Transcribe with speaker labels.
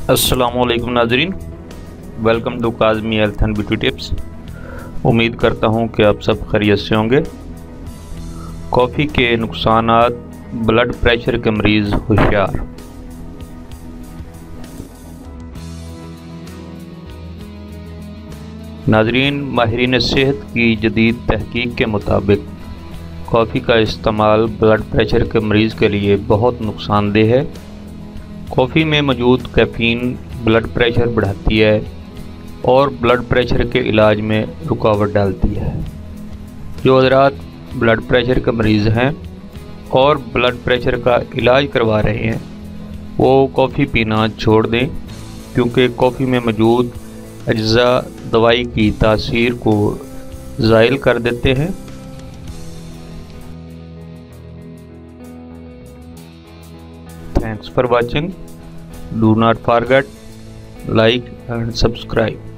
Speaker 1: अस्सलामुअलैकुम नाजरीन, welcome to Kazmi health and beauty tips. उम्मीद करता हूँ कि आप सब खैरियत से होंगे। कॉफ़ी के नुकसानात, ब्लड प्रेशर के मरीज़ होशियार। नाजरीन, माहिरीन सेहत की जदीद तहकीक के मुताबिक कॉफ़ी का इस्तेमाल ब्लड प्रेशर के मरीज़ के लिए बहुत नुकसानदेह है। कॉफ़ी में मौजूद कैफ़ीन ब्लड प्रेशर बढ़ाती है और ब्लड प्रेशर के इलाज में रुकावट डालती है। जो हज़रात ब्लड प्रेशर के मरीज़ हैं और ब्लड प्रेशर का इलाज करवा रहे हैं वो कॉफ़ी पीना छोड़ दें, क्योंकि कॉफ़ी में मौजूद अज्जा दवाई की तासीर को ज़ाइल कर देते हैं। Thanks for watching. Do not forget like and subscribe.